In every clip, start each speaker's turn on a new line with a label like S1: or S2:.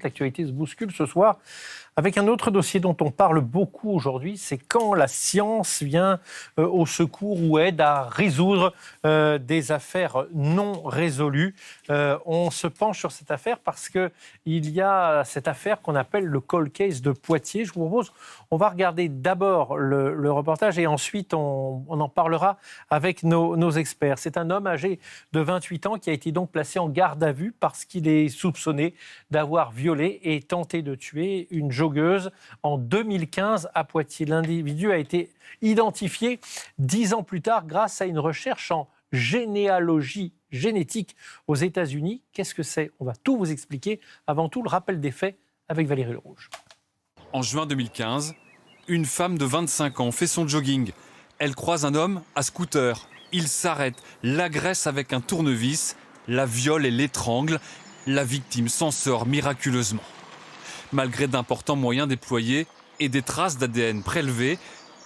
S1: l'actualité se bouscule ce soir avec un autre dossier dont on parle beaucoup aujourd'hui, c'est quand la science vient au secours ou aide à résoudre des affaires non résolues. On se penche sur cette affaire parce qu'il y a cette affaire qu'on appelle le cold case de Poitiers. Je vous propose, on va regarder d'abord le reportage et ensuite on en parlera avec nos experts. C'est un homme âgé de 28 ans qui a été donc placé en garde à vue parce qu'il est soupçonné d'avoir violé et tenté de tuer une joggeuse en 2015 à Poitiers. L'individu a été identifié 10 ans plus tard grâce à une recherche en généalogie génétique aux États-Unis. Qu'est-ce que c'est ? On va tout vous expliquer. Avant tout, le rappel des faits avec Valérie Lerouge.
S2: En juin 2015, une femme de 25 ans fait son jogging. Elle croise un homme à scooter. Il s'arrête, l'agresse avec un tournevis, la viole et l'étrangle. La victime s'en sort miraculeusement. Malgré d'importants moyens déployés et des traces d'ADN prélevées,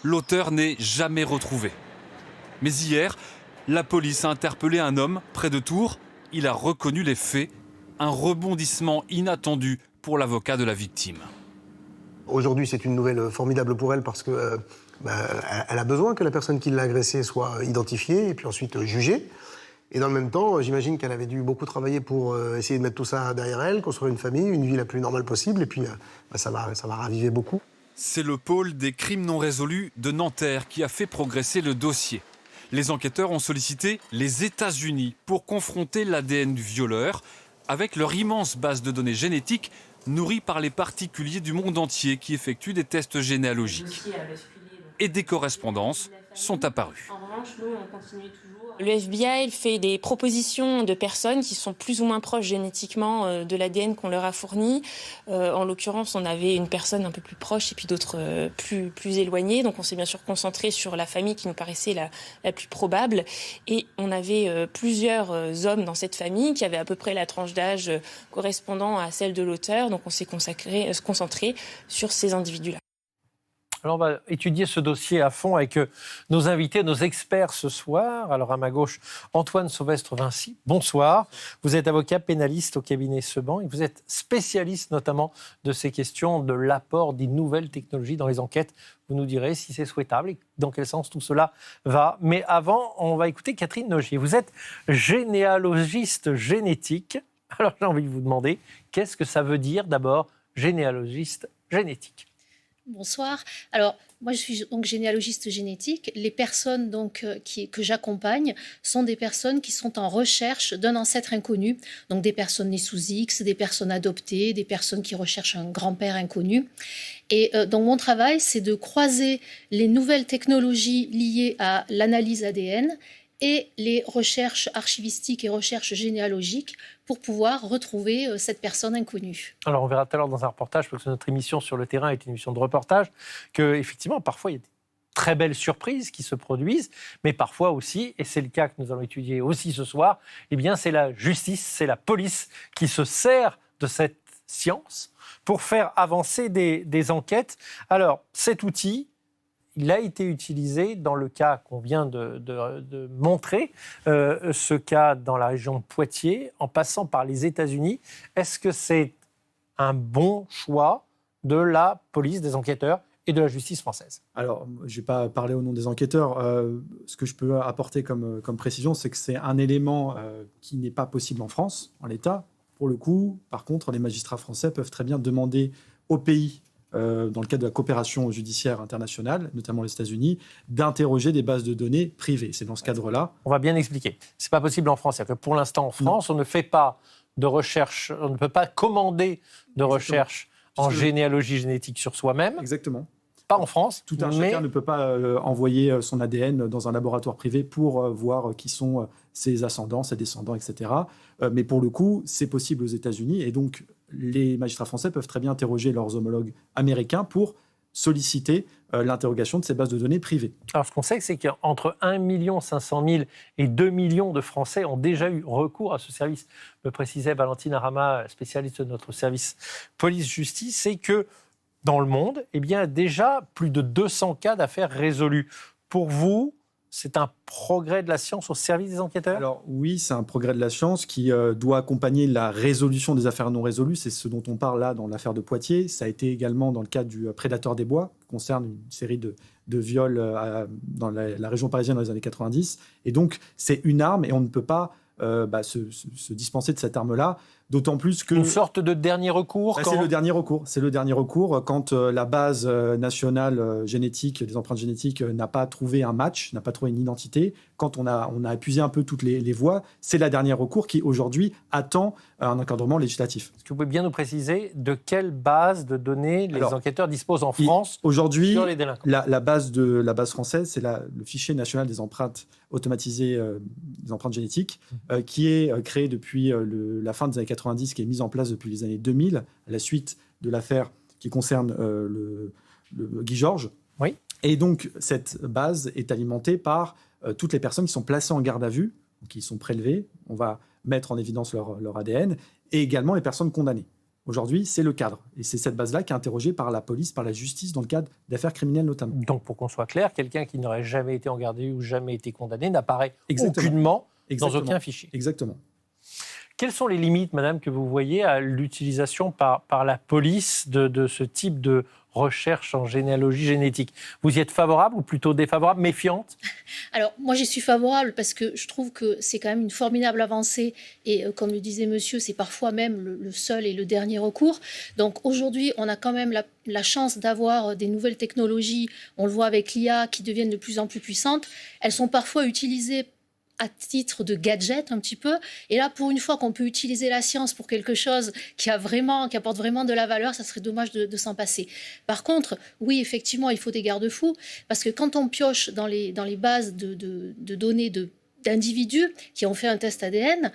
S2: l'auteur n'est jamais retrouvé. Mais hier, la police a interpellé un homme près de Tours. Il a reconnu les faits. Un rebondissement inattendu pour l'avocat de la victime.
S3: Aujourd'hui, c'est une nouvelle formidable pour elle parce que elle a besoin que la personne qui l'a agressée soit identifiée et puis ensuite jugée. Et dans le même temps, j'imagine qu'elle avait dû beaucoup travailler pour essayer de mettre tout ça derrière elle, construire une famille, une vie la plus normale possible. Et puis, ça va raviver beaucoup.
S2: C'est le pôle des crimes non résolus de Nanterre qui a fait progresser le dossier. Les enquêteurs ont sollicité les États-Unis pour confronter l'ADN du violeur avec leur immense base de données génétiques nourrie par les particuliers du monde entier qui effectuent des tests généalogiques. Et des correspondances sont apparues.
S4: En revanche, nous, on continue toujours. Le FBI fait des propositions de personnes qui sont plus ou moins proches génétiquement de l'ADN qu'on leur a fourni. En l'occurrence, on avait une personne un peu plus proche et puis d'autres plus éloignées. Donc on s'est bien sûr concentré sur la famille qui nous paraissait la plus probable. Et on avait plusieurs hommes dans cette famille qui avaient à peu près la tranche d'âge correspondant à celle de l'auteur. Donc on s'est concentré sur ces individus-là.
S1: Alors on va étudier ce dossier à fond avec nos invités, nos experts ce soir. Alors à ma gauche, Antoine Sauvestre-Vinci, bonsoir. Vous êtes avocat pénaliste au cabinet Seban et vous êtes spécialiste notamment de ces questions de l'apport des nouvelles technologies dans les enquêtes. Vous nous direz si c'est souhaitable et dans quel sens tout cela va. Mais avant, on va écouter Catherine Nogier. Vous êtes généalogiste génétique. Alors j'ai envie de vous demander, qu'est-ce que ça veut dire d'abord, généalogiste génétique ?
S5: Bonsoir. Alors, moi, je suis donc généalogiste génétique. Les personnes que j'accompagne sont des personnes qui sont en recherche d'un ancêtre inconnu. Donc, des personnes nées sous X, des personnes adoptées, des personnes qui recherchent un grand-père inconnu. Et donc, mon travail, c'est de croiser les nouvelles technologies liées à l'analyse ADN et les recherches archivistiques et recherches généalogiques pour pouvoir retrouver cette personne inconnue.
S1: Alors on verra tout à l'heure dans un reportage, parce que notre émission sur le terrain est une émission de reportage, qu'effectivement, parfois il y a des très belles surprises qui se produisent, mais parfois aussi, et c'est le cas que nous allons étudier aussi ce soir, eh bien c'est la justice, c'est la police qui se sert de cette science pour faire avancer des enquêtes. Alors cet outil, il a été utilisé dans le cas qu'on vient de montrer, ce cas dans la région de Poitiers, en passant par les États-Unis. Est-ce que c'est un bon choix de la police, des enquêteurs et de la justice française ?
S6: Alors, je ne vais pas parler au nom des enquêteurs. Ce que je peux apporter comme précision, c'est que c'est un élément qui n'est pas possible en France, en l'état. Pour le coup, par contre, les magistrats français peuvent très bien demander au pays, dans le cadre de la coopération judiciaire internationale, notamment les États-Unis, d'interroger des bases de données privées. C'est dans ce cadre-là.
S1: On va bien expliquer. Ce n'est pas possible en France. C'est-à-dire que pour l'instant, en France, on ne fait pas de recherche, on ne peut pas commander de recherche en généalogie génétique sur soi-même.
S6: Exactement.
S1: Pas en France.
S6: Tout un chacun ne peut pas envoyer son ADN dans un laboratoire privé pour voir qui sont ses ascendants, ses descendants, etc. Mais pour le coup, c'est possible aux États-Unis. Et donc, les magistrats français peuvent très bien interroger leurs homologues américains pour solliciter l'interrogation de ces bases de données privées.
S1: Alors, ce qu'on sait, c'est qu'entre 1 500 000 et 2 millions de Français ont déjà eu recours à ce service, me précisait Valentine Arama, spécialiste de notre service police-justice, c'est que dans le monde, eh bien, déjà plus de 200 cas d'affaires résolus. Pour vous, c'est un progrès de la science au service des enquêteurs ?
S6: Alors oui, c'est un progrès de la science qui doit accompagner la résolution des affaires non résolues. C'est ce dont on parle là dans l'affaire de Poitiers. Ça a été également dans le cadre du Prédateur des Bois, qui concerne une série de viols dans la région parisienne dans les années 90. Et donc, c'est une arme et on ne peut pas se dispenser de cette arme-là, d'autant plus que...
S1: Une sorte de dernier recours
S6: C'est le dernier recours. C'est le dernier recours quand la base nationale génétique, des empreintes génétiques, n'a pas trouvé un match, n'a pas trouvé une identité. Quand on a épuisé un peu toutes les voies, c'est le dernier recours qui, aujourd'hui, attend un encadrement législatif.
S1: Est-ce que vous pouvez bien nous préciser de quelle base de données les enquêteurs disposent en France
S6: aujourd'hui,
S1: sur les délinquants ?
S6: La base française, c'est le fichier national des empreintes automatisées des empreintes génétiques, qui est créé depuis la fin des années 90, qui est mise en place depuis les années 2000, à la suite de l'affaire qui concerne le Guy Georges.
S1: Oui.
S6: Et donc, cette base est alimentée par toutes les personnes qui sont placées en garde à vue, qui sont prélevées. On va mettre en évidence leur ADN, et également les personnes condamnées. Aujourd'hui, c'est le cadre. Et c'est cette base-là qui est interrogée par la police, par la justice, dans le cadre d'affaires criminelles notamment.
S1: Donc, pour qu'on soit clair, quelqu'un qui n'aurait jamais été en garde à vue ou jamais été condamné n'apparaît
S6: Exactement.
S1: aucunement dans
S6: Exactement.
S1: aucun fichier.
S6: Exactement.
S1: Quelles sont les limites, madame, que vous voyez à l'utilisation par la police de ce type de recherche en généalogie génétique ? Vous y êtes favorable ou plutôt défavorable, méfiante ?
S5: Alors, moi, j'y suis favorable parce que je trouve que c'est quand même une formidable avancée. Et comme le disait monsieur, c'est parfois même le seul et le dernier recours. Donc, aujourd'hui, on a quand même la chance d'avoir des nouvelles technologies. On le voit avec l'IA qui deviennent de plus en plus puissantes. Elles sont parfois utilisées à titre de gadget un petit peu. Et là, pour une fois qu'on peut utiliser la science pour quelque chose qui apporte vraiment de la valeur, ça serait dommage de s'en passer. Par contre, oui, effectivement, il faut des garde-fous, parce que quand on pioche dans les bases de données d'individus qui ont fait un test ADN,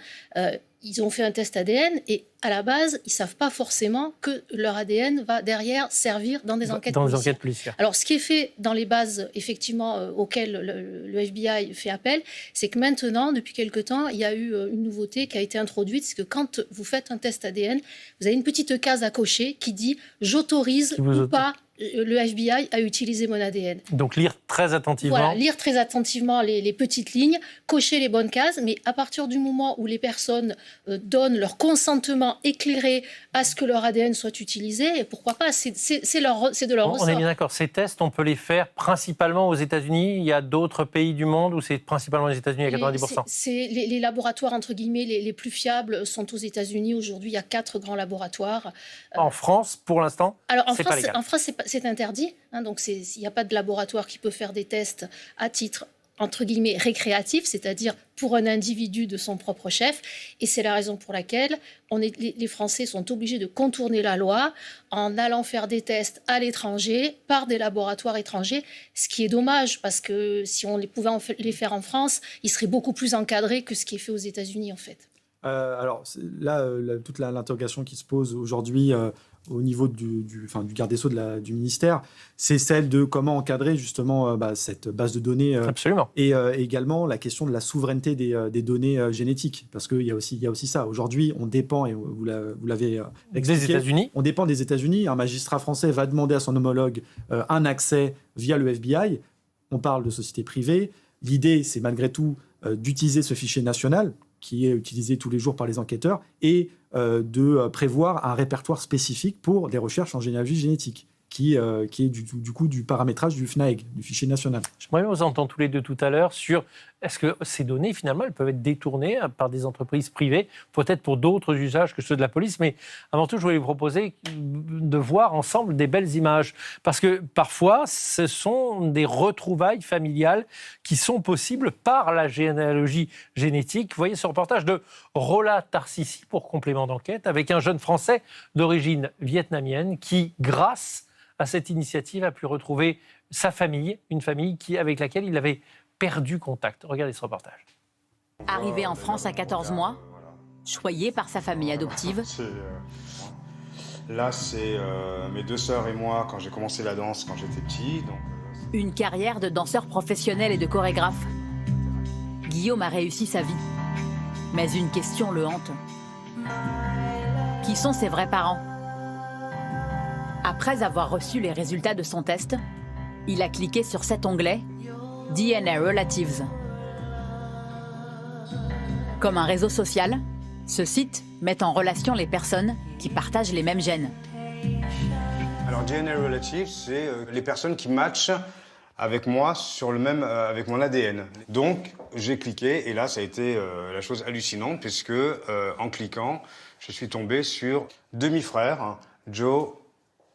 S5: ils ont fait un test ADN et à la base, ils ne savent pas forcément que leur ADN va derrière servir dans des enquêtes
S1: policières.
S5: Alors, ce qui est fait dans les bases, effectivement, auxquelles le FBI fait appel, c'est que maintenant, depuis quelque temps, il y a eu une nouveauté qui a été introduite, c'est que quand vous faites un test ADN, vous avez une petite case à cocher qui dit « j'autorise ou pas » le FBI a utilisé mon ADN.
S1: Donc lire très attentivement.
S5: Voilà, lire très attentivement les petites lignes, cocher les bonnes cases, mais à partir du moment où les personnes donnent leur consentement éclairé à ce que leur ADN soit utilisé, pourquoi pas, c'est de leur ressort.
S1: On est bien d'accord, ces tests, on peut les faire principalement aux États-Unis. Il y a d'autres pays du monde où c'est principalement les États-Unis à 90%.
S5: Les laboratoires, entre guillemets, les plus fiables sont aux États-Unis. Aujourd'hui, il y a 4 grands laboratoires.
S1: En France, pour l'instant, c'est pas légal.
S5: En France, c'est interdit. Donc, il n'y a pas de laboratoire qui peut faire des tests à titre, entre guillemets, récréatif, c'est-à-dire pour un individu de son propre chef. Et c'est la raison pour laquelle les Français sont obligés de contourner la loi en allant faire des tests à l'étranger par des laboratoires étrangers, ce qui est dommage parce que si on pouvait les faire en France, ils seraient beaucoup plus encadrés que ce qui est fait aux États-Unis, en fait.
S6: Alors là, toute l'interrogation qui se pose aujourd'hui au niveau du garde des Sceaux du ministère, c'est celle de comment encadrer justement cette base de données.
S1: Absolument.
S6: Et également la question de la souveraineté des données génétiques, parce qu'il y a aussi ça. Aujourd'hui, on dépend, et vous l'avez expliqué,
S1: des États-Unis.
S6: On dépend des États-Unis. Un magistrat français va demander à son homologue un accès via le FBI. On parle de société privée. L'idée, c'est malgré tout d'utiliser ce fichier national qui est utilisé tous les jours par les enquêteurs, et de prévoir un répertoire spécifique pour des recherches en généalogie génétique, qui est du coup du paramétrage du FNAEG, du fichier national.
S1: J'aimerais bien vous entendre tous les deux tout à l'heure sur est-ce que ces données, finalement, elles peuvent être détournées par des entreprises privées, peut-être pour d'autres usages que ceux de la police, mais avant tout, je voulais vous proposer de voir ensemble des belles images, parce que parfois, ce sont des retrouvailles familiales qui sont possibles par la généalogie génétique. Vous voyez ce reportage de Rola Tarsissi pour complément d'enquête, avec un jeune Français d'origine vietnamienne qui, grâce à cette initiative, a pu retrouver sa famille, une famille avec laquelle il avait perdu contact. Regardez ce reportage.
S7: Arrivé en France à 14 mois, choyé par sa famille adoptive.
S8: Là, c'est mes 2 sœurs et moi quand j'ai commencé la danse quand j'étais petit.
S7: Une carrière de danseur professionnel et de chorégraphe. Guillaume a réussi sa vie. Mais une question le hante. Qui sont ses vrais parents ? Après avoir reçu les résultats de son test, il a cliqué sur cet onglet DNA Relatives. Comme un réseau social, ce site met en relation les personnes qui partagent les mêmes gènes.
S8: Alors DNA Relatives, c'est les personnes qui matchent avec moi sur le même, avec mon ADN. Donc j'ai cliqué et là ça a été la chose hallucinante puisque en cliquant, je suis tombé sur demi-frère Joe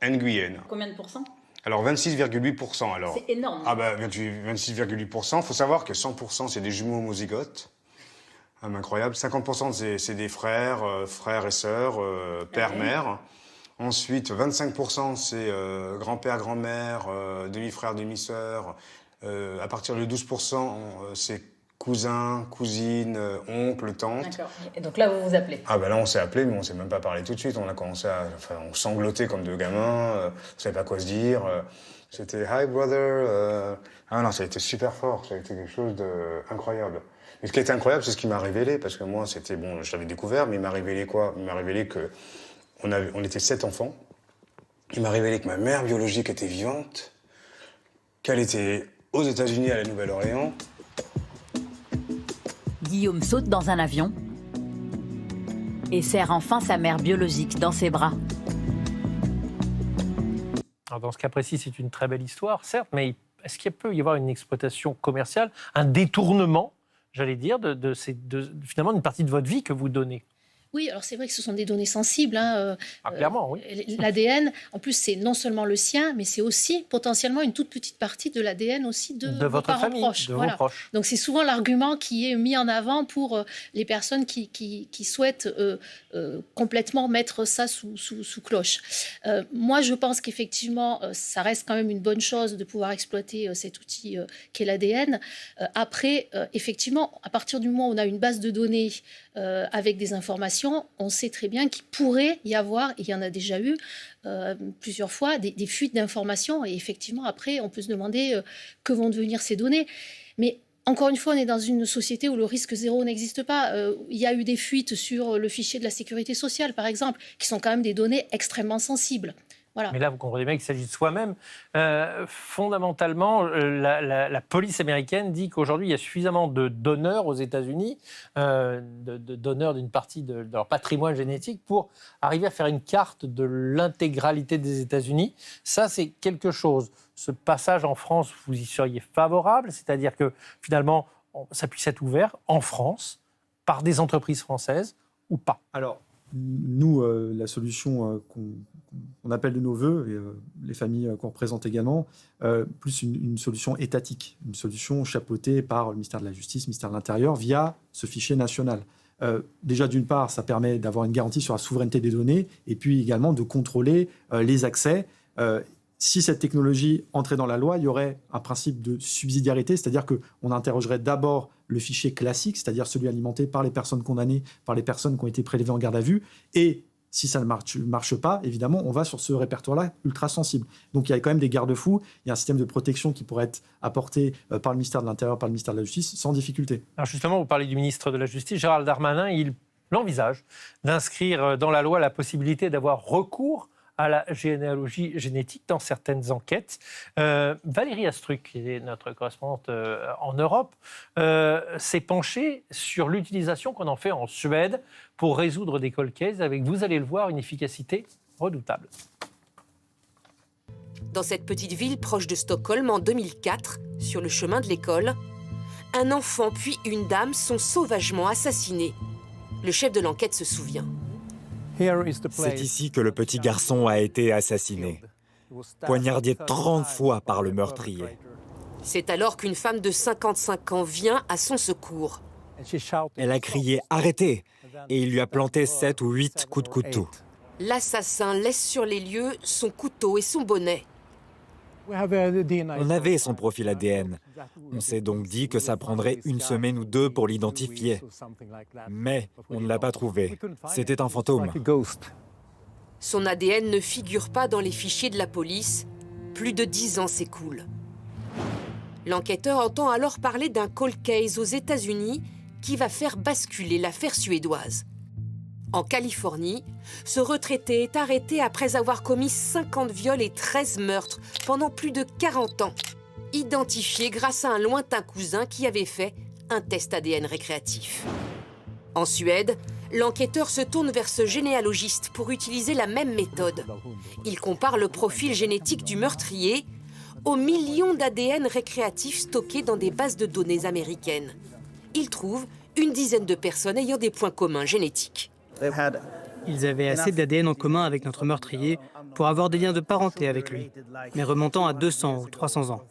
S8: Nguyen.
S7: Combien de pourcents?
S8: Alors 26,8%. Alors
S7: c'est énorme.
S8: Ah bah 26,8%. Faut savoir que 100% c'est des jumeaux homozygotes. Incroyable. 50% c'est des frères, frères et sœurs, père-mère. Ensuite, 25% c'est grand-père, grand-mère, demi-frère, demi-sœur. À partir de 12%, c'est cousin, cousine, oncle, tante.
S7: D'accord. Et donc là, vous vous appelez?
S8: Ah bah là, on s'est appelé, mais on s'est même pas parlé tout de suite. On a commencé on sanglotait comme deux gamins. On savait pas quoi se dire. C'était hi brother. Ah non, ça a été super fort. Ça a été quelque chose d'incroyable. Mais ce qui a été incroyable, c'est ce qui m'a révélé, parce que moi, c'était bon, je l'avais découvert, mais il m'a révélé quoi? Il m'a révélé que on était 7 enfants. Il m'a révélé que ma mère biologique était vivante, qu'elle était aux États-Unis à la Nouvelle-Orléans.
S7: Guillaume saute dans un avion et serre enfin sa mère biologique dans ses bras.
S1: Alors dans ce cas précis, c'est une très belle histoire, certes, mais est-ce qu'il peut y avoir une exploitation commerciale, un détournement, j'allais dire, finalement une partie de votre vie que vous donnez?
S5: Oui, alors c'est vrai que ce sont des données sensibles.
S1: Clairement, oui.
S5: L'ADN, en plus, c'est non seulement le sien, mais c'est aussi potentiellement une toute petite partie de l'ADN aussi de
S1: votre
S5: parents
S1: famille,
S5: proches.
S1: de vos proches.
S5: Donc c'est souvent l'argument qui est mis en avant pour les personnes qui souhaitent complètement mettre ça sous cloche. Moi, je pense qu'effectivement, ça reste quand même une bonne chose de pouvoir exploiter cet outil qu'est l'ADN. Après, effectivement, à partir du moment où on a une base de données avec des informations, on sait très bien qu'il pourrait y avoir, et il y en a déjà eu plusieurs fois, des fuites d'informations. Et effectivement, après, on peut se demander que vont devenir ces données. Mais encore une fois, on est dans une société où le risque zéro n'existe pas. Il y a eu des fuites sur le fichier de la sécurité sociale, par exemple, qui sont quand même des données extrêmement sensibles. Voilà.
S1: Mais là, vous comprenez bien qu'il s'agit de soi-même. Fondamentalement, la police américaine dit qu'aujourd'hui, il y a suffisamment de donneurs aux États-Unis, de donneurs d'une partie de leur patrimoine génétique, pour arriver à faire une carte de l'intégralité des États-Unis. Ça, c'est quelque chose. Ce passage en France, vous y seriez favorable, c'est-à-dire que finalement, ça puisse être ouvert en France par des entreprises françaises ou pas?
S6: Alors, nous, la solution qu'on appelle de nos voeux, et les familles qu'on représente également, plus une solution étatique, une solution chapeautée par le ministère de la Justice, le ministère de l'Intérieur, via ce fichier national. Déjà, d'une part, ça permet d'avoir une garantie sur la souveraineté des données, et puis également de contrôler les accès. Si cette technologie entrait dans la loi, il y aurait un principe de subsidiarité, c'est-à-dire qu'on interrogerait d'abord le fichier classique, c'est-à-dire celui alimenté par les personnes condamnées, par les personnes qui ont été prélevées en garde à vue, et si ça ne marche pas, évidemment, on va sur ce répertoire-là ultra sensible. Donc il y a quand même des garde-fous, il y a un système de protection qui pourrait être apporté par le ministère de l'Intérieur, par le ministère de la Justice, sans difficulté.
S1: Alors justement, vous parlez du ministre de la Justice, Gérald Darmanin, il envisage d'inscrire dans la loi la possibilité d'avoir recours à la généalogie génétique dans certaines enquêtes. Valérie Astruc, qui est notre correspondante en Europe, s'est penchée sur l'utilisation qu'on en fait en Suède pour résoudre des cold cases avec, vous allez le voir, une efficacité redoutable.
S9: Dans cette petite ville proche de Stockholm en 2004, sur le chemin de l'école, un enfant puis une dame sont sauvagement assassinés. Le chef de l'enquête se souvient.
S10: C'est ici que le petit garçon a été assassiné, poignardé 30 fois par le meurtrier.
S9: C'est alors qu'une femme de 55 ans vient à son secours.
S10: Elle a crié « Arrêtez !» et il lui a planté 7 ou 8 coups de couteau.
S9: L'assassin laisse sur les lieux son couteau et son bonnet.
S10: On avait son profil ADN. On s'est donc dit que ça prendrait 1 semaine ou 2 pour l'identifier. Mais on ne l'a pas trouvé. C'était un fantôme.
S9: Son ADN ne figure pas dans les fichiers de la police. Plus de 10 ans s'écoulent. L'enquêteur entend alors parler d'un cold case aux États-Unis qui va faire basculer l'affaire suédoise. En Californie, ce retraité est arrêté après avoir commis 50 viols et 13 meurtres pendant plus de 40 ans. identifié grâce à un lointain cousin qui avait fait un test ADN récréatif. En Suède, l'enquêteur se tourne vers ce généalogiste pour utiliser la même méthode. Il compare le profil génétique du meurtrier aux millions d'ADN récréatifs stockés dans des bases de données américaines. Il trouve une dizaine de personnes ayant des points communs génétiques.
S11: Ils avaient assez d'ADN en commun avec notre meurtrier pour avoir des liens de parenté avec lui, mais remontant à 200 ou 300 ans.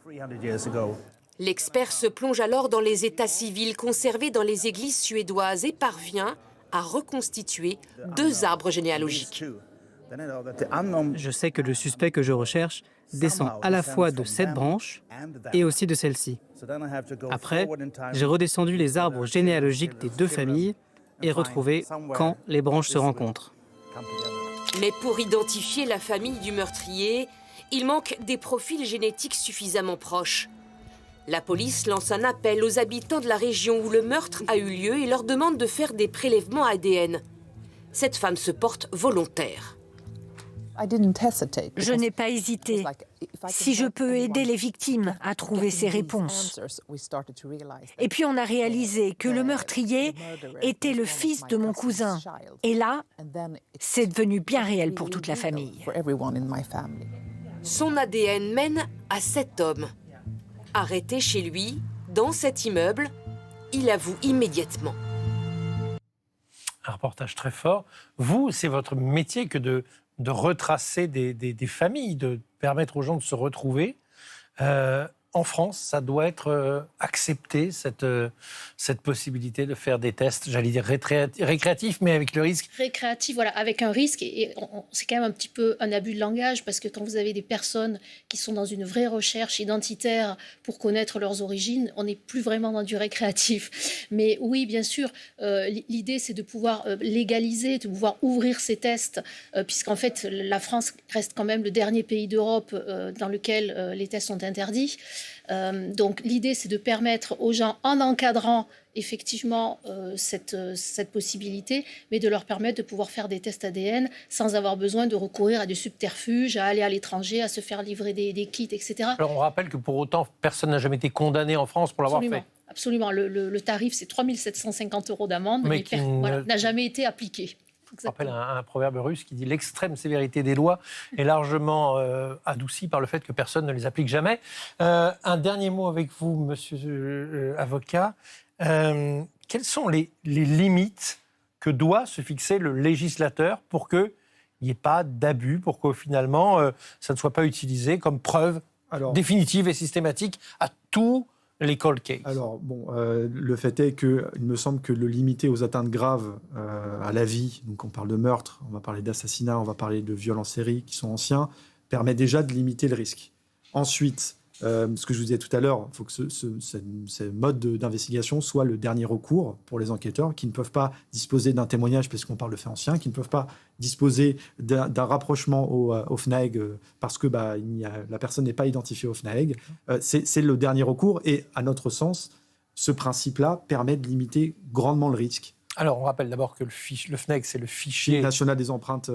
S9: L'expert se plonge alors dans les états civils conservés dans les églises suédoises et parvient à reconstituer 2 arbres généalogiques.
S11: Je sais que le suspect que je recherche descend à la fois de cette branche et aussi de celle-ci. Après, j'ai redescendu les arbres généalogiques des 2 familles et retrouvé quand les branches se rencontrent.
S9: Mais pour identifier la famille du meurtrier, il manque des profils génétiques suffisamment proches. La police lance un appel aux habitants de la région où le meurtre a eu lieu et leur demande de faire des prélèvements ADN. Cette femme se porte volontaire.
S12: Je n'ai pas hésité. Si je peux aider les victimes à trouver ces réponses. Et puis on a réalisé que le meurtrier était le fils de mon cousin. Et là, c'est devenu bien réel pour toute la famille.
S9: Son ADN mène à cet homme. Arrêté chez lui, dans cet immeuble, il avoue immédiatement.
S1: Un reportage très fort. Vous, c'est votre métier que de retracer des familles, de permettre aux gens de se retrouver. En France, ça doit être accepté, cette possibilité de faire des tests, j'allais dire récréatifs, mais avec le risque.
S5: Récréatif, voilà, avec un risque. Et c'est quand même un petit peu un abus de langage, parce que quand vous avez des personnes qui sont dans une vraie recherche identitaire pour connaître leurs origines, on n'est plus vraiment dans du récréatif. Mais oui, bien sûr, l'idée, c'est de pouvoir légaliser, de pouvoir ouvrir ces tests, puisqu'en fait, la France reste quand même le dernier pays d'Europe dans lequel les tests sont interdits. Donc l'idée, c'est de permettre aux gens, en encadrant effectivement cette possibilité, mais de leur permettre de pouvoir faire des tests ADN sans avoir besoin de recourir à des subterfuges, à aller à l'étranger, à se faire livrer des kits, etc.
S1: Alors on rappelle que pour autant, personne n'a jamais été condamné en France pour l'avoir fait.
S5: Absolument. Le tarif, c'est 3 750 € d'amende, mais n'a jamais été appliqué.
S1: Je rappelle un proverbe russe qui dit « L'extrême sévérité des lois est largement adoucie par le fait que personne ne les applique jamais ». Un dernier mot avec vous, monsieur avocat. Quelles sont les limites que doit se fixer le législateur pour qu'il n'y ait pas d'abus, pour que finalement ça ne soit pas utilisé comme preuve définitive et systématique à tous les cold cases?
S6: Alors, le fait est qu'il me semble que le limiter aux atteintes graves à la vie, donc on parle de meurtre, on va parler d'assassinat, on va parler de viols en série qui sont anciens, permet déjà de limiter le risque. Ensuite, ce que je vous disais tout à l'heure, il faut que ce mode d'investigation soit le dernier recours pour les enquêteurs qui ne peuvent pas disposer d'un témoignage parce qu'on parle de faits anciens, qui ne peuvent pas disposer d'un rapprochement au FNAEG parce que la personne n'est pas identifiée au FNAEG. C'est le dernier recours et, à notre sens, ce principe-là permet de limiter grandement le risque.
S1: Alors, on rappelle d'abord que le FNAEG, c'est le fichier
S6: national des empreintes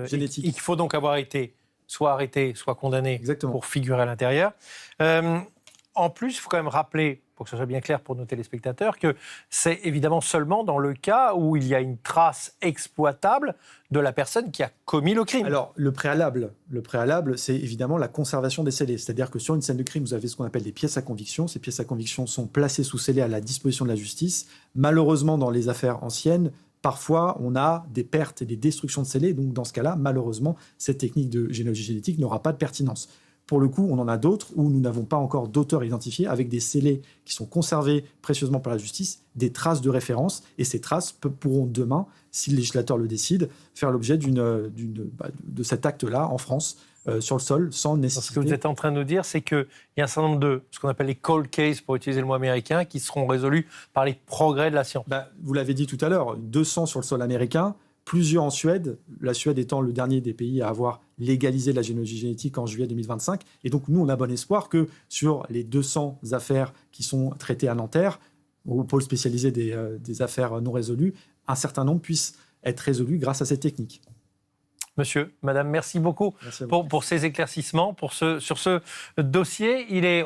S6: génétiques.
S1: Il faut donc avoir été soit arrêté, soit condamné pour figurer à l'intérieur. En plus, il faut quand même rappeler, pour que ce soit bien clair pour nos téléspectateurs, que c'est évidemment seulement dans le cas où il y a une trace exploitable de la personne qui a commis le crime.
S6: Alors, le préalable, c'est évidemment la conservation des scellés. C'est-à-dire que sur une scène de crime, vous avez ce qu'on appelle des pièces à conviction. Ces pièces à conviction sont placées sous scellé à la disposition de la justice. Malheureusement, dans les affaires anciennes, parfois, on a des pertes et des destructions de scellés. Donc, dans ce cas-là, malheureusement, cette technique de généalogie génétique n'aura pas de pertinence. Pour le coup, on en a d'autres où nous n'avons pas encore d'auteur identifié, avec des scellés qui sont conservés précieusement par la justice, des traces de référence. Et ces traces pourront demain, si le législateur le décide, faire l'objet de cet acte-là en France, sur le sol, sans nécessité.
S1: Ce que vous êtes en train de nous dire, c'est qu'il y a un certain nombre de ce qu'on appelle les cold cases, pour utiliser le mot américain, qui seront résolus par les progrès de la science.
S6: Vous l'avez dit tout à l'heure, 200 sur le sol américain, plusieurs en Suède, la Suède étant le dernier des pays à avoir légalisé la généalogie génétique en juillet 2025. Et donc, nous, on a bon espoir que sur les 200 affaires qui sont traitées à Nanterre, au pôle spécialisé des affaires non résolues, un certain nombre puissent être résolus grâce à cette technique.
S1: Monsieur, madame, merci beaucoup pour ces éclaircissements, sur ce dossier. Il est